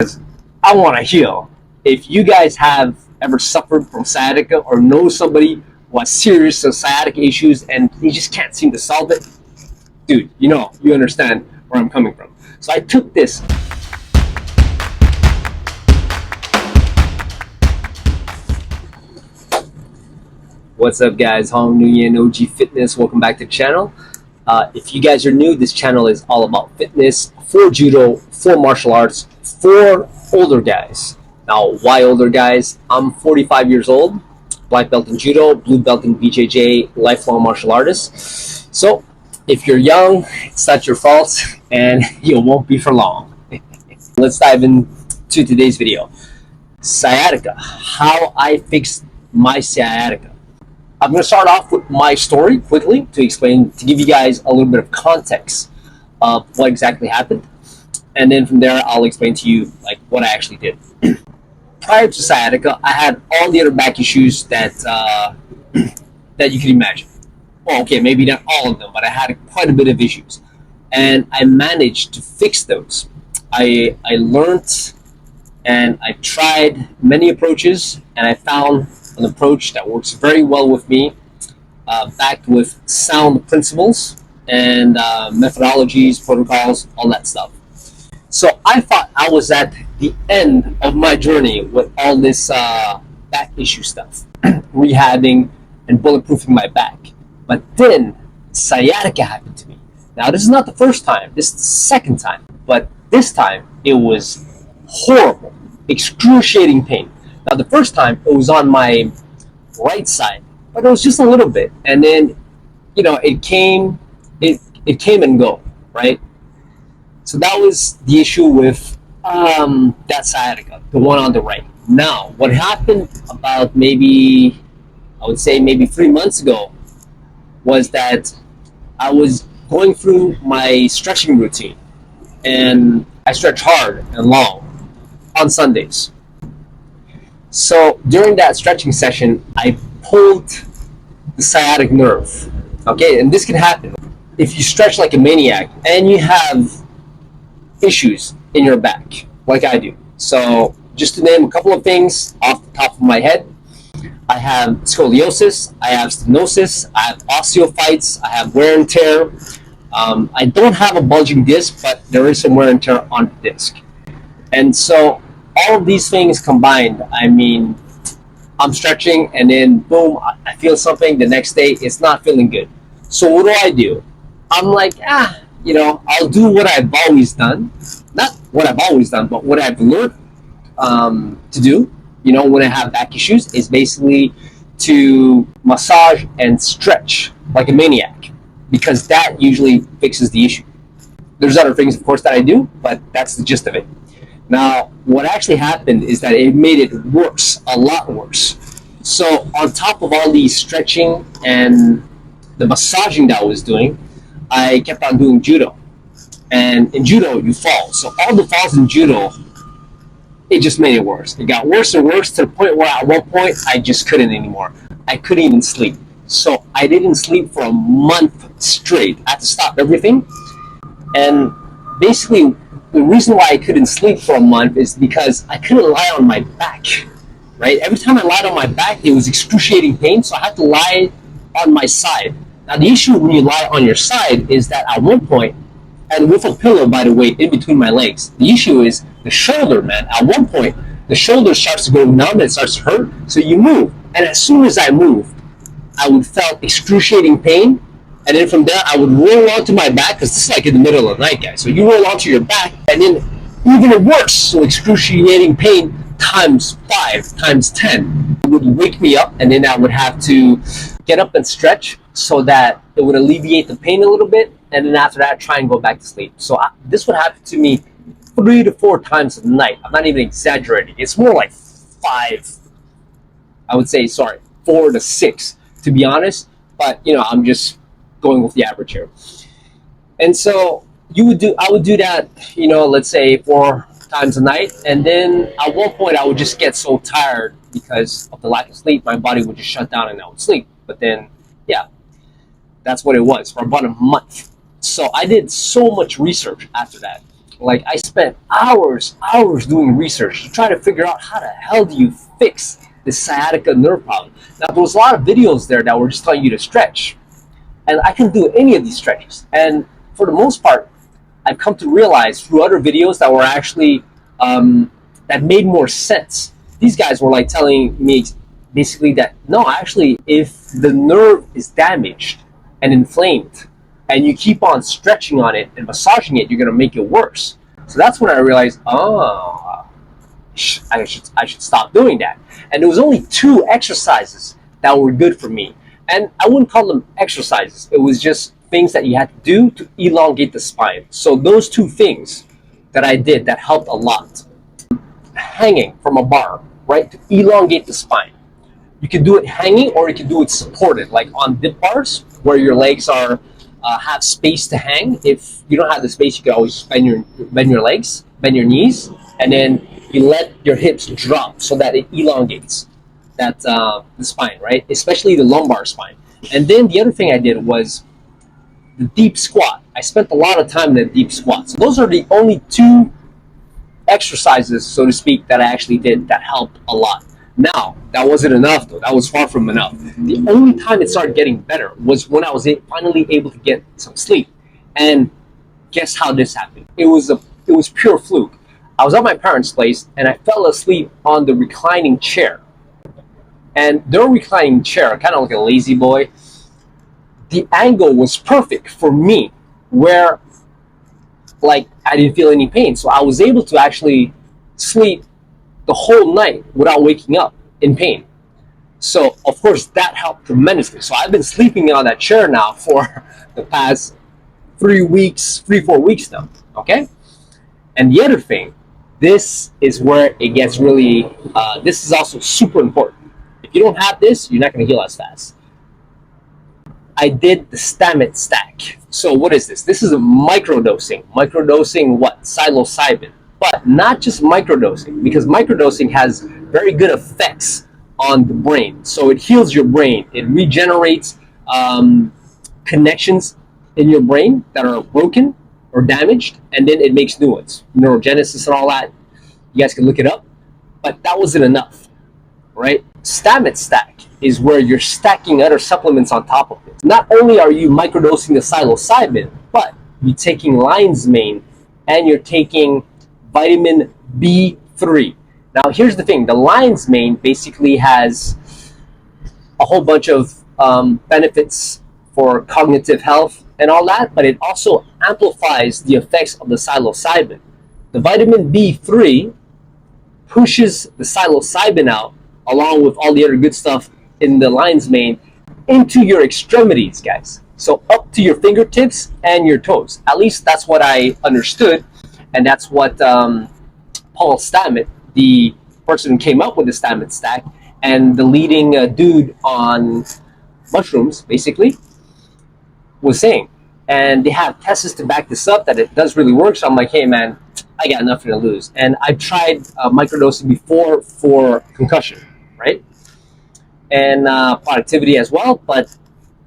I want to heal. If you guys have ever suffered from sciatica or know somebody who has serious sciatica issues and they just can't seem to solve it, dude, you understand where I'm coming from. So I took this. What's up, guys? Hong Nguyen, OG Fitness. Welcome back to the channel. If you guys are new, this channel is all about fitness for judo, for martial arts, for older guys. Now, why older guys? I'm 45 years old, black belt in judo, blue belt in BJJ, lifelong martial artist. So if you're young, it's not your fault, and you won't be for long. Let's dive into today's video. Sciatica, how I fixed my sciatica. I'm going to start off with my story quickly to give you guys a little bit of context of what exactly happened. And then from there, I'll explain to you like what I actually did. Prior to sciatica, I had all the other back issues that that you can imagine. Well, okay, maybe not all of them, but I had quite a bit of issues. And I managed to fix those. I learned and I tried many approaches, and I found an approach that works very well with me, backed with sound principles and methodologies, protocols, all that stuff. So I thought I was at the end of my journey with all this back issue stuff, rehabbing and bulletproofing my back. But then sciatica happened to me. Now, this is not the first time, this is the second time, but this time it was horrible, excruciating pain. Now, the first time it was on my right side, but it was just a little bit, and then it came and go, right? So that was the issue with that sciatica, the one on the right. Now, what happened about maybe 3 months ago was that I was going through my stretching routine, and I stretch hard and long on Sundays. So during that stretching session, I pulled the sciatic nerve. Okay, and this can happen if you stretch like a maniac and you have issues in your back, like I do. So just to name a couple of things off the top of my head, I have scoliosis, I have stenosis, I have osteophytes, I have wear and tear. I don't have a bulging disc, but there is some wear and tear on the disc. And so all of these things combined, I mean, I'm stretching and then boom, I feel something. The next day, it's not feeling good. So what do? I'm like, I'll do what I've always done. Not what I've always done, but what I've learned to do, when I have back issues, is basically to massage and stretch like a maniac, because that usually fixes the issue. There's other things, of course, that I do, but that's the gist of it. Now, what actually happened is that it made it worse, a lot worse. So on top of all the stretching and the massaging that I was doing, I kept on doing judo. And in judo, you fall. So all the falls in judo, it just made it worse. It got worse and worse to the point where at one point, I just couldn't anymore. I couldn't even sleep. So I didn't sleep for a month straight. I had to stop everything. And basically, the reason why I couldn't sleep for a month is because I couldn't lie on my back, right? Every time I lied on my back, it was excruciating pain, so I had to lie on my side. Now, the issue when you lie on your side is that at one point, and with a pillow, by the way, in between my legs, the issue is the shoulder, man. At one point, the shoulder starts to go numb and it starts to hurt, so you move. And as soon as I moved, I would felt excruciating pain. And then from there, I would roll onto my back, because this is like in the middle of the night, guys. So you roll onto your back, and then even worse, so excruciating pain times 5, times 10. It would wake me up, and then I would have to get up and stretch so that it would alleviate the pain a little bit, and then after that, try and go back to sleep. So this would happen to me 3 to 4 times a night. I'm not even exaggerating. It's more like 5, I would say, 4 to 6, to be honest. But, I'm just going with the average here. And so I would do that, let's say 4 times a night. And then at one point I would just get so tired because of the lack of sleep, my body would just shut down and I would sleep. But then, yeah, that's what it was for about a month. So I did so much research after that. Like, I spent hours doing research to try to figure out how the hell do you fix the sciatica nerve problem. Now, there was a lot of videos there that were just telling you to stretch, and I couldn't do any of these stretches. And for the most part, I've come to realize through other videos that were actually that made more sense. These guys were like telling me basically that no, actually, if the nerve is damaged and inflamed, and you keep on stretching on it and massaging it, you're going to make it worse. So that's when I realized, oh, I should stop doing that. And there was only 2 exercises that were good for me. And I wouldn't call them exercises. It was just things that you had to do to elongate the spine. So those 2 things that I did that helped a lot. Hanging from a bar, right, to elongate the spine. You can do it hanging, or you can do it supported, like on dip bars, where your legs are have space to hang. If you don't have the space, you can always bend your legs, bend your knees, and then you let your hips drop so that it elongates that the spine, right? Especially the lumbar spine. And then the other thing I did was the deep squat. I spent a lot of time in the deep squat. So those are the only 2 exercises, so to speak, that I actually did that helped a lot. Now, that wasn't enough, though. That was far from enough. The only time it started getting better was when I was finally able to get some sleep. And guess how this happened? It was pure fluke. I was at my parents' place, and I fell asleep on the reclining chair. And their reclining chair, kind of like a lazy boy, the angle was perfect for me, where like I didn't feel any pain. So I was able to actually sleep the whole night without waking up in pain. So of course that helped tremendously. So I've been sleeping on that chair now for the past 4 weeks now. Okay. And the other thing, this is where it gets really, this is also super important. If you don't have this, you're not going to heal as fast. I did the Stamit stack. So what is this? This is a microdosing. Microdosing what? Psilocybin. But not just microdosing, because microdosing has very good effects on the brain. So it heals your brain. It regenerates connections in your brain that are broken or damaged, and then it makes new ones. Neurogenesis and all that. You guys can look it up. But that wasn't enough, right? Stamit stack is where you're stacking other supplements on top of it. Not only are you microdosing the psilocybin, but you're taking lion's mane and you're taking vitamin B3. Now, here's the thing. The lion's mane basically has a whole bunch of benefits for cognitive health and all that, but it also amplifies the effects of the psilocybin. The vitamin B3 pushes the psilocybin out along with all the other good stuff in the lion's mane into your extremities, guys. So up to your fingertips and your toes. At least that's what I understood, and that's what Paul Stamit, the person who came up with the Stamit stack, and the leading dude on mushrooms, basically, was saying. And they have tests to back this up that it does really work. So I'm like, hey man, I got nothing to lose. And I've tried microdosing before for concussion, right? And productivity as well. But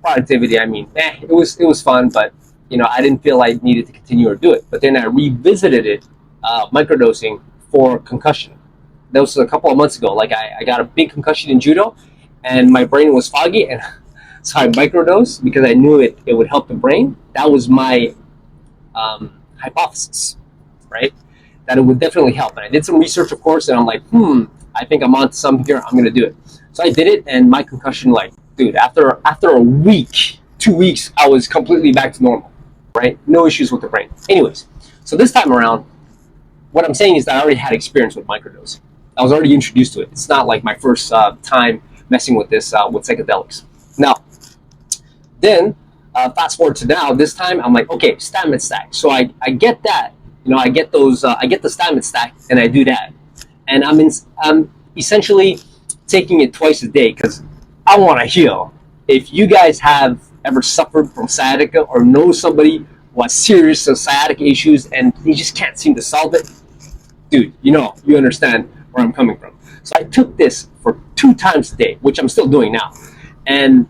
productivity, I mean, it was fun, but you know, I didn't feel I needed to continue or do it. But then I revisited it, microdosing for concussion. That was a couple of months ago. Like I got a big concussion in Judo, and my brain was foggy, and so I microdosed because I knew it would help the brain. That was my hypothesis, right? That it would definitely help. And I did some research, of course, and I'm like, I think I'm on something here. I'm gonna do it. So I did it, and my concussion, like, dude, after a week, 2 weeks, I was completely back to normal, right? No issues with the brain. Anyways, so this time around, what I'm saying is that I already had experience with microdosing. I was already introduced to it. It's not like my first time messing with this with psychedelics. Now, then fast forward to now. This time, I'm like, okay, Stamit stack. So I get that. You know, I get those. I get the Stamit stack, and I do that. And I'm essentially taking it twice a day because I want to heal. If you guys have ever suffered from sciatica or know somebody who has serious sciatica issues and they just can't seem to solve it, dude, you understand where I'm coming from. So I took this for 2 times a day, which I'm still doing now, and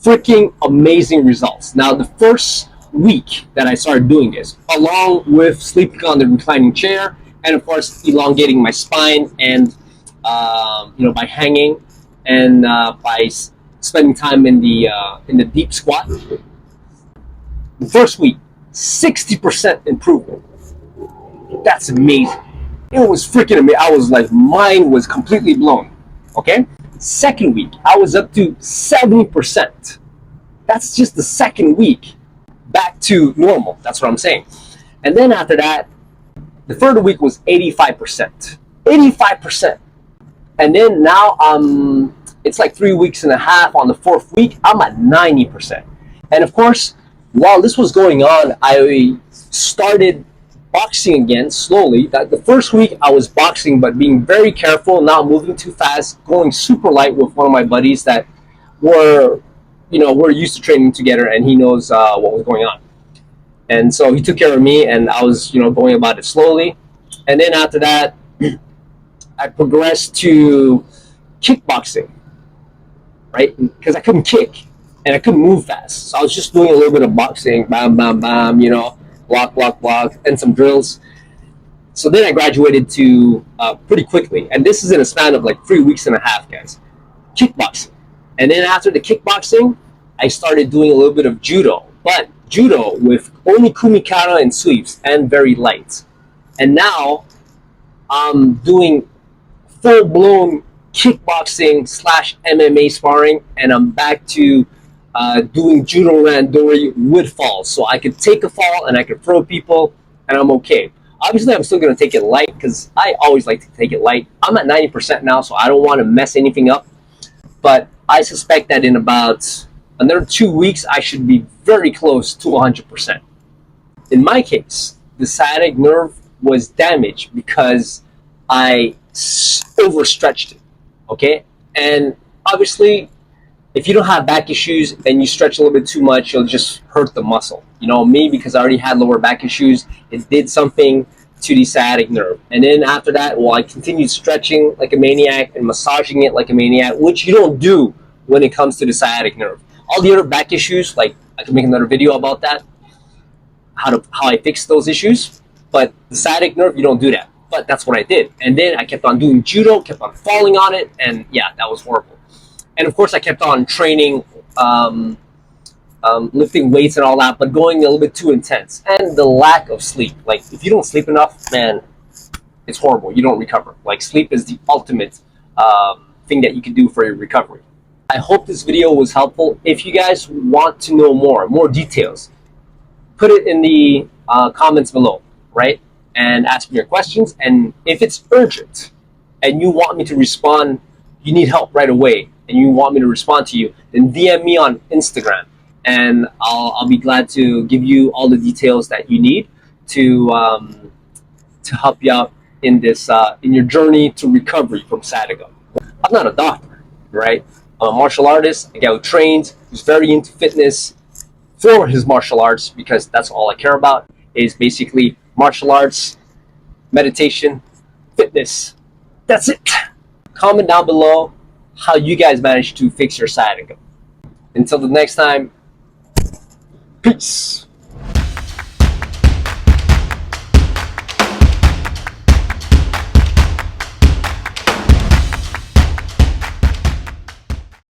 freaking amazing results. Now, the first week that I started doing this, along with sleeping on the reclining chair, and of course elongating my spine, and by hanging, and by spending time in the deep squat. The first week, 60% improvement. That's amazing. It was freaking amazing. I was like, mine was completely blown. Okay. Second week, I was up to 70%. That's just the second week back to normal. That's what I'm saying. And then after that, the third week was 85%. 85%. And then now it's like 3 weeks and a half. On the fourth week, I'm at 90%. And of course, while this was going on, I started boxing again slowly. The first week I was boxing, but being very careful, not moving too fast, going super light with one of my buddies that we're used to training together, and he knows what was going on. And so he took care of me, and I was going about it slowly. And then after that, I progressed to kickboxing, right? Because I couldn't kick and I couldn't move fast. So I was just doing a little bit of boxing, bam, bam, bam, block, block, block, and some drills. So then I graduated to pretty quickly. And this is in a span of like 3 weeks and a half, guys. Kickboxing. And then after the kickboxing, I started doing a little bit of judo. But judo with only kumikata and sweeps and very light. And now I'm doing full-blown kickboxing / MMA sparring, and I'm back to doing judo randori with falls, so I could take a fall and I could throw people, and I'm okay. Obviously, I'm still going to take it light because I always like to take it light. I'm at 90% now, so I don't want to mess anything up. But I suspect that in about another 2 weeks, I should be very close to 100%. In my case, the sciatic nerve was damaged because I overstretched it, okay? And obviously, if you don't have back issues and you stretch a little bit too much, you'll just hurt the muscle. Me, because I already had lower back issues, it did something to the sciatic nerve. And then after that, I continued stretching like a maniac and massaging it like a maniac, which you don't do when it comes to the sciatic nerve. All the other back issues, like I can make another video about that, how I fix those issues. But the sciatic nerve, you don't do that. But that's what I did. And then I kept on doing judo, kept on falling on it, and yeah, that was horrible. And of course, I kept on training, lifting weights and all that, but going a little bit too intense. And the lack of sleep. Like, if you don't sleep enough, man, it's horrible. You don't recover. Like, sleep is the ultimate thing that you can do for your recovery. I hope this video was helpful. If you guys want to know more details, put it in the comments below, right? And ask me your questions. And if it's urgent and you want me to respond, you need help right away, and you want me to respond to you, then DM me on Instagram, and I'll be glad to give you all the details that you need to help you out in this in your journey to recovery from sciatica. I'm not a doctor, right? I'm a martial artist, a guy who trains, who's very into fitness for his martial arts, because that's all I care about, is basically martial arts, meditation, fitness. That's it. Comment down below how you guys managed to fix your sciatica. Until the next time, peace.